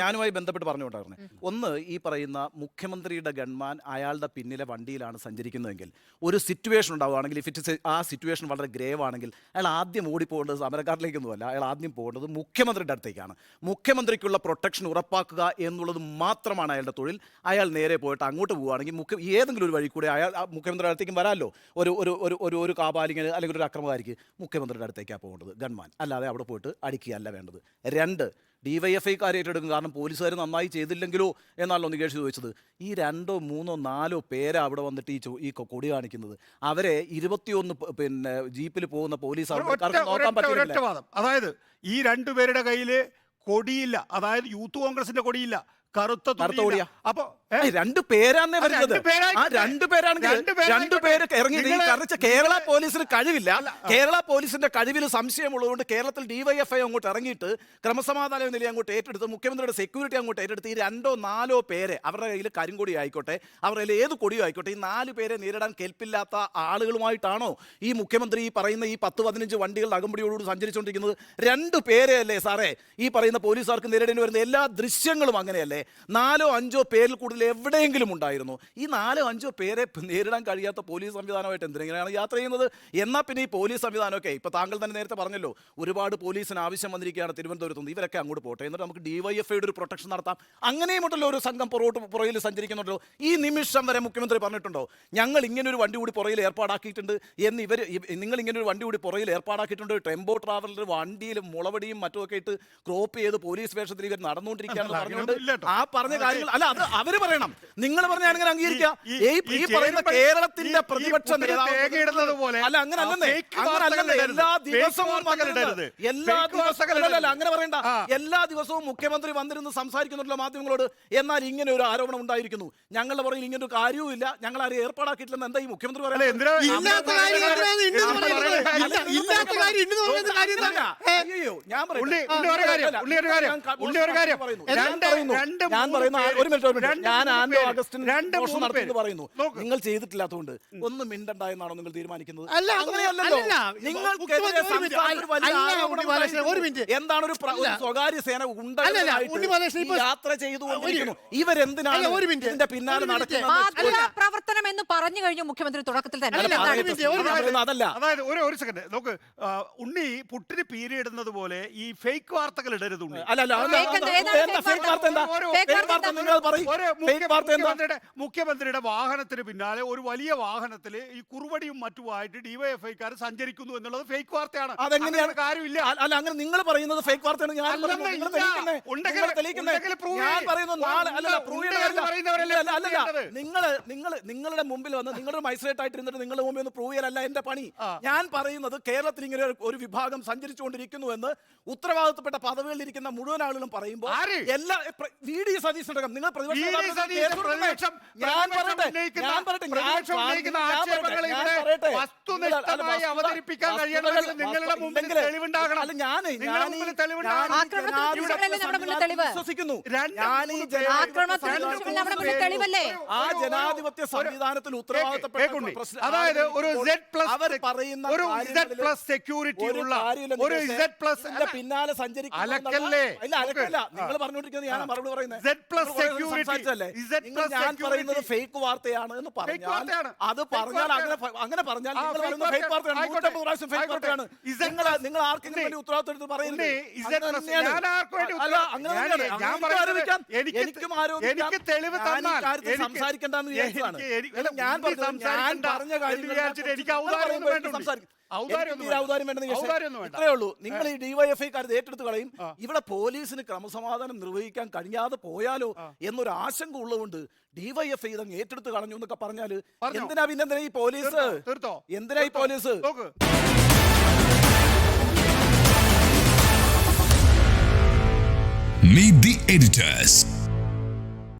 ഞാനുമായി ബന്ധപ്പെട്ട് പറഞ്ഞുകൊണ്ടായിരുന്നു. ഒന്ന്, ഈ പറയുന്ന മുഖ്യമന്ത്രിയുടെ ഗൺമാൻ അയാളുടെ പിന്നിലെ വണ്ടിയിലാണ് സഞ്ചരിക്കുന്നതെങ്കിൽ ഒരു സിറ്റുവേഷൻ ഉണ്ടാവുകയാണെങ്കിൽ, ഇഫ് ഇറ്റ് ആ സിറ്റുവേഷൻ വളരെ ഗ്രേവ് ആണെങ്കിൽ അയാൾ ആദ്യം ഓടിപ്പോകേണ്ടത് സമരക്കാരിലേക്കൊന്നുമല്ല, അയാൾ ആദ്യം പോകേണ്ടത് മുഖ്യമന്ത്രിയുടെ അടുത്തേക്കാണ്. മുഖ്യമന്ത്രിക്കുള്ള പ്രൊട്ടക്ഷൻ ഉറപ്പാക്കുക എന്നുള്ളത് മാത്രമാണ് അയാളുടെ തൊഴിൽ. അയാൾ നേരെ പോയിട്ട് അങ്ങോട്ട് പോവുകയാണെങ്കിൽ ഏതെങ്കിലും ഒരു വഴി കൂടെ അയാൾ മുഖ്യമന്ത്രിയുടെ അടുത്തേക്കും വരാമല്ലോ. ഒരു കാപാലിങ്ങനെ അല്ലെങ്കിൽ ഒരു അക്രമകാരിക്ക് മുഖ്യമന്ത്രിയുടെ അടുത്തേക്കാണ് പോകേണ്ടത് ഗൺമാൻ, അല്ലാതെ അവിടെ പോയിട്ട് അടിക്കുകയല്ല വേണ്ടത്. രണ്ട്, DYFIക്കാരെ ഏറ്റെടുക്കും. കാരണം പോലീസുകാർ നന്നായി ചെയ്തില്ലെങ്കിലോ എന്നാണല്ലോ നികേഷ് ചോദിച്ചത്. ഈ 2, 3, 4 പേരെ അവിടെ വന്നിട്ട് ഈ കൊടി കാണിക്കുന്നത്, അവരെ 21 പിന്നെ ജീപ്പിൽ പോകുന്ന പോലീസ് നോക്കാൻ പറ്റില്ല. അതായത് ഈ 2 പേരുടെ കയ്യിൽ കൊടിയില്ല, അതായത് യൂത്ത് കോൺഗ്രസിന്റെ കൊടിയില്ല, കറുത്ത കൊടിയാ. അപ്പൊ 2 പേരാന്നേ വരുന്നത്. ആ 2 പേരാണെങ്കിൽ 2 പേര് ഇറങ്ങി. കേരള പോലീസിന് കഴിവില്ല. കേരള പോലീസിന്റെ കഴിവിൽ സംശയമുള്ളതുകൊണ്ട് കേരളത്തിൽ DYFI അങ്ങോട്ട് ഇറങ്ങിയിട്ട് ക്രമസമാധാന നിലയം അങ്ങോട്ട് ഏറ്റെടുത്ത് മുഖ്യമന്ത്രിയുടെ സെക്യൂരിറ്റി അങ്ങോട്ട് ഏറ്റെടുത്ത് ഈ 2, 4 പേരെ, അവരുടെ കയ്യിൽ കരിങ്കൊടി ആയിക്കോട്ടെ, അവരുടെ കയ്യിൽ ഏത് കൊടിയോ ആയിക്കോട്ടെ, ഈ 4 പേരെ നേരിടാൻ കെൽപ്പില്ലാത്ത ആളുകളുമായിട്ടാണോ ഈ മുഖ്യമന്ത്രി ഈ പറയുന്ന ഈ 10-15 വണ്ടികളുടെ അകമ്പടിയോടുകൂടി സഞ്ചരിച്ചുകൊണ്ടിരിക്കുന്നത്? 2 പേരെ അല്ലേ സാറേ ഈ പറയുന്ന പോലീസുകാർക്ക് നേരിടേണ്ടി വരുന്ന എല്ലാ ദൃശ്യങ്ങളും അങ്ങനെയല്ലേ? 4, 5 പേരിൽ കൂടുതൽ എവിടെയെങ്കിലും ഉണ്ടായിരുന്നു? ഈ 4, 5 പേരെ നേരിടാൻ കഴിയാത്ത പോലീസ് സംവിധാനമായിട്ട് എന്തിനാണ് യാത്ര ചെയ്യുന്നത്? എന്നാൽ പിന്നെ ഈ പോലീസ് സംവിധാനമൊക്കെ ഇപ്പോൾ താങ്കൾ തന്നെ നേരത്തെ പറഞ്ഞല്ലോ, ഒരുപാട് പോലീസിന് ആവശ്യം വന്നിരിക്കുകയാണ് തിരുവനന്തപുരത്ത്. ഇവരൊക്കെ അങ്ങോട്ട് പോട്ടെ, എന്നിട്ട് നമുക്ക് DYFIയുടെ ഒരു പ്രൊട്ടക്ഷൻ നടത്താം. അങ്ങനെയുമുണ്ടല്ലോ ഒരു സംഘം പുറകിൽ സഞ്ചരിക്കുന്നുണ്ടല്ലോ. ഈ നിമിഷം വരെ മുഖ്യമന്ത്രി പറഞ്ഞിട്ടുണ്ടോ ഞങ്ങൾ ഇങ്ങനൊരു വണ്ടി കൂടി പുറകിൽ ഏർപ്പാടാക്കിയിട്ടുണ്ട് എന്ന്? നിങ്ങൾ ഇങ്ങനൊരു വണ്ടി കൂടി പുറകിൽ ഏർപ്പാടാക്കിയിട്ടുണ്ട്, ടെമ്പോ ട്രാവലർ വണ്ടിയിൽ മുളവടിയും മറ്റുമൊക്കെ ഇട്ട് ക്രോപ്പ് ചെയ്ത് പോലീസ് വേഷത്തിൽ ഇവർ നടന്നുകൊണ്ടിരിക്കുകയാണെന്ന് പറഞ്ഞുകൊണ്ട് ആ പറഞ്ഞ കാര്യങ്ങൾ അല്ല, അത് അവര് പറയണം. നിങ്ങൾ പറഞ്ഞ അങ്ങനെ അംഗീകരിക്കാം. ഈ പറയുന്ന കേരളത്തിന്റെ പ്രതിപക്ഷ നേതാവ് അല്ല, അങ്ങനല്ലേ എല്ലാ ദിവസവും അങ്ങനെ പറയണ്ട. എല്ലാ ദിവസവും മുഖ്യമന്ത്രി വന്നിരുന്ന് സംസാരിക്കുന്നുണ്ടല്ലോ മാധ്യമങ്ങളോട്. എന്നാൽ ഇങ്ങനെ ഒരു ആരോപണം ഉണ്ടായിരിക്കുന്നു, ഞങ്ങളുടെ പുറകിൽ ഇങ്ങനെ ഒരു കാര്യവുമില്ല, ഞങ്ങൾ ആരും ഏർപ്പാടാക്കിയിട്ടില്ലെന്ന് എന്താ ഈ മുഖ്യമന്ത്രി പറയുന്നത്? നിങ്ങൾ ചെയ്തിട്ടില്ലാത്തതുകൊണ്ട് ഒന്നും മിണ്ടണ്ടായെന്നാണോ നിങ്ങൾ തീരുമാനിക്കുന്നത്? എന്താണ് ഒരു സ്വകാര്യ സേന യാത്ര ചെയ്തുകൊണ്ടിരിക്കുന്നു, ഇവരെന്തിനാണ് ഇതിന്റെ പിന്നാലെ നടക്കുന്നത്? പ്രവർത്തനം എന്ന് പറഞ്ഞു കഴിഞ്ഞു മുഖ്യമന്ത്രി തുടക്കത്തിൽ തന്നെ. അതല്ല, അതായത് ഒരു സെക്കൻഡ് നോക്ക്, ഉണ്ണി പുട്ടിന് പീരിയിടുന്നത് പോലെ ഈ ഫേക്ക് വാർത്തകൾ ഇടരുത്. മുഖ്യമന്ത്രിയുടെ വാഹനത്തിന് പിന്നാലെ ഒരു വലിയ വാഹനത്തിൽ ഈ കുറുവടിയും മറ്റുമായിട്ട് DYFIക്കാർ സഞ്ചരിക്കുന്നു എന്നുള്ളത് ഫേക്ക് വാർത്തയാണ്. അതെങ്ങനെയാണ്? കാര്യമില്ല. അല്ല, അങ്ങനെ നിങ്ങൾ പറയുന്നത് ഫേക്ക് വാർത്തയാണ്. നിങ്ങളുടെ മുമ്പിൽ വന്ന് നിങ്ങളുടെ മജിസ്ട്രേറ്റ് ആയിട്ടിരുന്നിട്ട് നിങ്ങളുടെ മുമ്പിൽ ഒന്ന് പ്രൂവ് ചെയ്യലല്ല എന്റെ പണി. ഞാൻ പറയുന്നത് കേരളത്തിൽ ഇങ്ങനെ ഒരു വിഭാഗം സഞ്ചരിച്ചുകൊണ്ടിരിക്കുന്നു എന്ന് ഉത്തരവാദിത്തപ്പെട്ട പദവികളിൽ ഇരിക്കുന്ന മുഴുവൻ ആളുകളും പറയുമ്പോൾ എല്ലാ VD സതീശനടക്കം നിങ്ങൾ അവതരിപ്പിക്കാൻ കഴിയണമെങ്കിൽ നിങ്ങളുടെ മുമ്പിൽ തെളിവുണ്ടാകണം. വിശ്വസിക്കുന്നു ആ ജനാധിപത്യ സംവിധാനത്തിൽ ഉത്തരവാദിത്തപ്പെട്ട, അതായത് ഒരു Z+ സെക്യൂരിറ്റി ഉള്ള ഒരു Z+ പിന്നാലെ സഞ്ചരിക്കുന്ന നിങ്ങൾ പറഞ്ഞോണ്ടിരിക്കുന്നത് ഞാൻ മറുപടി പറയുന്നത്. ഞാൻ പറയുന്നത് ഫേക്ക് വാർത്തയാണ് എന്ന് പറഞ്ഞാൽ അത് പറഞ്ഞാൽ അങ്ങനെ പറഞ്ഞാൽ ഫേക്ക് വാർത്തയാണ്. നിങ്ങൾ ആർക്കെങ്കിലും വേണ്ടി ഉത്തരവാദിത്തം എടുത്ത് പറയുന്നത് എനിക്കും ആരോപിക്കാം. സംസാരിക്കേണ്ടെന്ന് വിചാരിച്ചതാണ്. ഞാൻ പറഞ്ഞ കാര്യം ഇത്രയേ ഉള്ളൂ. നിങ്ങൾ ഈ DYFIക്കാർ ഏറ്റെടുത്ത് കളയും. ഇവിടെ പോലീസിന് ക്രമസമാധാനം നിർവഹിക്കാൻ കഴിയാതെ പോയാലോ എന്നൊരു ആശങ്ക ഉള്ളതുകൊണ്ട് DYFI ഇതങ്ങ് ഏറ്റെടുത്ത് കളഞ്ഞു എന്നൊക്കെ പറഞ്ഞാല് എന്തിനാ പിന്നെ ഈ പോലീസ്? എന്തിനാ ഈ പോലീസ്? Meet the editors.